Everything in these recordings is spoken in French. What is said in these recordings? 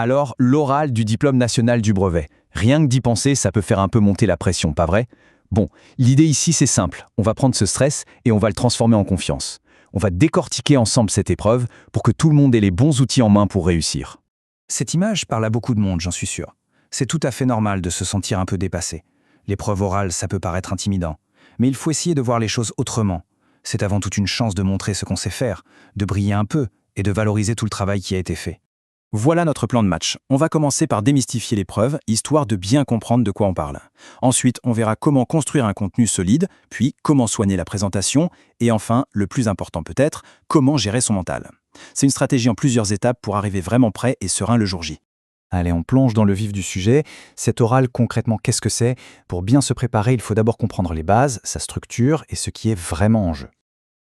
Alors, l'oral du diplôme national du brevet. Rien que d'y penser, ça peut faire un peu monter la pression, pas vrai? Bon, l'idée ici, c'est simple. On va prendre ce stress et on va le transformer en confiance. On va décortiquer ensemble cette épreuve pour que tout le monde ait les bons outils en main pour réussir. Cette image parle à beaucoup de monde, j'en suis sûr. C'est tout à fait normal de se sentir un peu dépassé. L'épreuve orale, ça peut paraître intimidant. Mais il faut essayer de voir les choses autrement. C'est avant tout une chance de montrer ce qu'on sait faire, de briller un peu et de valoriser tout le travail qui a été fait. Voilà notre plan de match. On va commencer par démystifier l'épreuve, histoire de bien comprendre de quoi on parle. Ensuite, on verra comment construire un contenu solide, puis comment soigner la présentation, et enfin, le plus important peut-être, comment gérer son mental. C'est une stratégie en plusieurs étapes pour arriver vraiment prêt et serein le jour J. Allez, on plonge dans le vif du sujet. Cet oral, concrètement, qu'est-ce que c'est? Pour bien se préparer, il faut d'abord comprendre les bases, sa structure et ce qui est vraiment en jeu.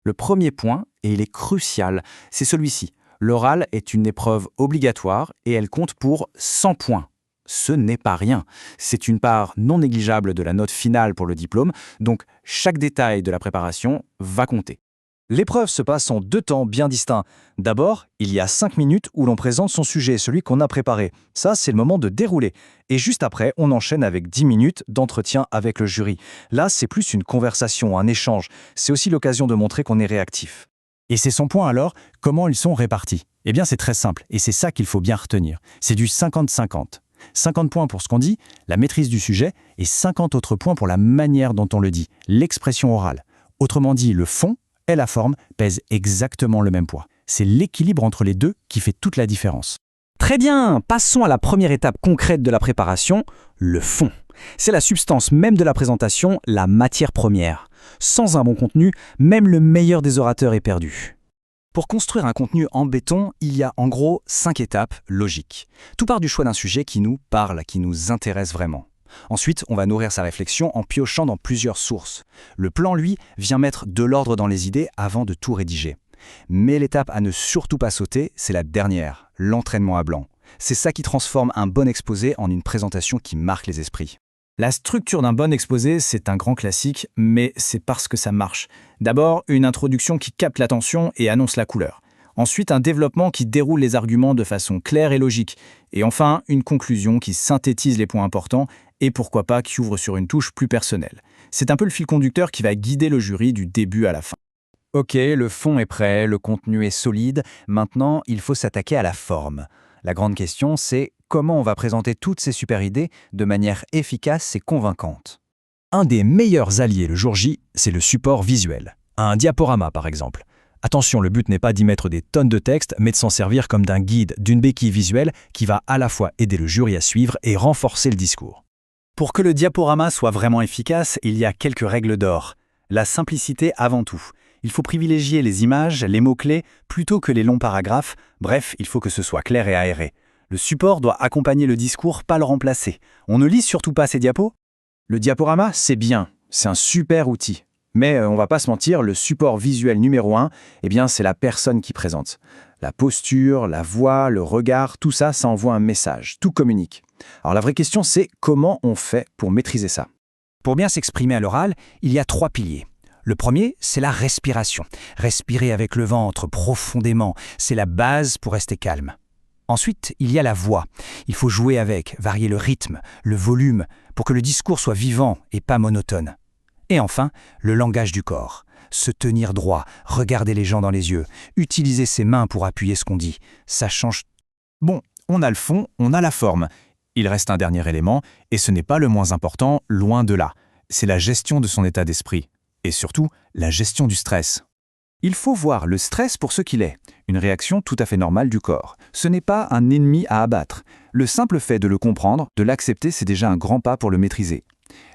Le premier point, et il est crucial, c'est celui-ci. L'oral est une épreuve obligatoire et elle compte pour 100 points. Ce n'est pas rien. C'est une part non négligeable de la note finale pour le diplôme, donc chaque détail de la préparation va compter. L'épreuve se passe en 2 temps bien distincts. D'abord, il y a 5 minutes où l'on présente son sujet, celui qu'on a préparé. Ça, c'est le moment de dérouler. Et juste après, on enchaîne avec 10 minutes d'entretien avec le jury. Là, c'est plus une conversation, un échange. C'est aussi l'occasion de montrer qu'on est réactif. Et ces 100 points alors, comment ils sont répartis? Eh bien c'est très simple, et c'est ça qu'il faut bien retenir. C'est du 50-50. 50 points pour ce qu'on dit, la maîtrise du sujet, et 50 autres points pour la manière dont on le dit, l'expression orale. Autrement dit, le fond et la forme pèsent exactement le même poids. C'est l'équilibre entre les deux qui fait toute la différence. Très bien, passons à la première étape concrète de la préparation, le fond. C'est la substance même de la présentation, la matière première. Sans un bon contenu, même le meilleur des orateurs est perdu. Pour construire un contenu en béton, il y a en gros 5 étapes logiques. Tout part du choix d'un sujet qui nous parle, qui nous intéresse vraiment. Ensuite, on va nourrir sa réflexion en piochant dans plusieurs sources. Le plan, lui, vient mettre de l'ordre dans les idées avant de tout rédiger. Mais l'étape à ne surtout pas sauter, c'est la dernière, l'entraînement à blanc. C'est ça qui transforme un bon exposé en une présentation qui marque les esprits. La structure d'un bon exposé, c'est un grand classique, mais c'est parce que ça marche. D'abord, une introduction qui capte l'attention et annonce la couleur. Ensuite, un développement qui déroule les arguments de façon claire et logique. Et enfin, une conclusion qui synthétise les points importants et pourquoi pas qui ouvre sur une touche plus personnelle. C'est un peu le fil conducteur qui va guider le jury du début à la fin. Ok, le fond est prêt, le contenu est solide. Maintenant, il faut s'attaquer à la forme. La grande question, c'est comment on va présenter toutes ces super idées de manière efficace et convaincante. Un des meilleurs alliés le jour J, c'est le support visuel. Un diaporama, par exemple. Attention, le but n'est pas d'y mettre des tonnes de texte, mais de s'en servir comme d'un guide, d'une béquille visuelle qui va à la fois aider le jury à suivre et renforcer le discours. Pour que le diaporama soit vraiment efficace, il y a quelques règles d'or. La simplicité avant tout. Il faut privilégier les images, les mots-clés, plutôt que les longs paragraphes. Bref, il faut que ce soit clair et aéré. Le support doit accompagner le discours, pas le remplacer. On ne lit surtout pas ces diapos? Le diaporama, c'est bien. C'est un super outil. Mais on va pas se mentir, le support visuel numéro 1, eh bien, c'est la personne qui présente. La posture, la voix, le regard, tout ça, ça envoie un message. Tout communique. Alors la vraie question, c'est comment on fait pour maîtriser ça? Pour bien s'exprimer à l'oral, il y a 3 piliers. Le premier, c'est la respiration. Respirer avec le ventre profondément, c'est la base pour rester calme. Ensuite, il y a la voix. Il faut jouer avec, varier le rythme, le volume, pour que le discours soit vivant et pas monotone. Et enfin, le langage du corps. Se tenir droit, regarder les gens dans les yeux, utiliser ses mains pour appuyer ce qu'on dit. Ça change. Bon, on a le fond, on a la forme. Il reste un dernier élément, et ce n'est pas le moins important, loin de là. C'est la gestion de son état d'esprit. Et surtout, la gestion du stress. Il faut voir le stress pour ce qu'il est, une réaction tout à fait normale du corps. Ce n'est pas un ennemi à abattre. Le simple fait de le comprendre, de l'accepter, c'est déjà un grand pas pour le maîtriser.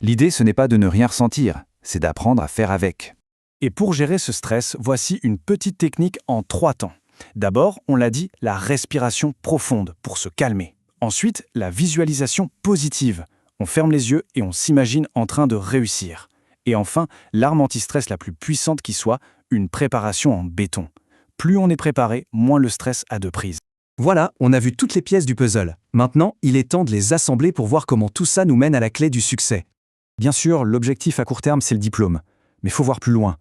L'idée, ce n'est pas de ne rien ressentir, c'est d'apprendre à faire avec. Et pour gérer ce stress, voici une petite technique en 3 temps. D'abord, on l'a dit, la respiration profonde pour se calmer. Ensuite, la visualisation positive. On ferme les yeux et on s'imagine en train de réussir. Et enfin, l'arme anti-stress la plus puissante qui soit, une préparation en béton. Plus on est préparé, moins le stress a de prise. Voilà, on a vu toutes les pièces du puzzle. Maintenant, il est temps de les assembler pour voir comment tout ça nous mène à la clé du succès. Bien sûr, l'objectif à court terme, c'est le diplôme. Mais il faut voir plus loin.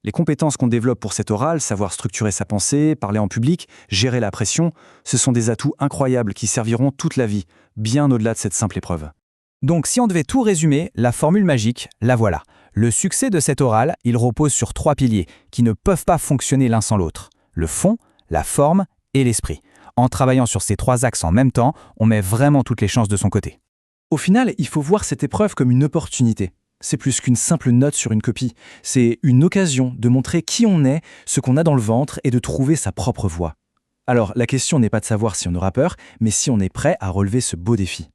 Les compétences qu'on développe pour cet oral, savoir structurer sa pensée, parler en public, gérer la pression, ce sont des atouts incroyables qui serviront toute la vie, bien au-delà de cette simple épreuve. Donc si on devait tout résumer, la formule magique, la voilà. Le succès de cet oral, il repose sur 3 piliers qui ne peuvent pas fonctionner l'un sans l'autre. Le fond, la forme et l'esprit. En travaillant sur ces 3 axes en même temps, on met vraiment toutes les chances de son côté. Au final, il faut voir cette épreuve comme une opportunité. C'est plus qu'une simple note sur une copie. C'est une occasion de montrer qui on est, ce qu'on a dans le ventre et de trouver sa propre voie. Alors, la question n'est pas de savoir si on aura peur, mais si on est prêt à relever ce beau défi.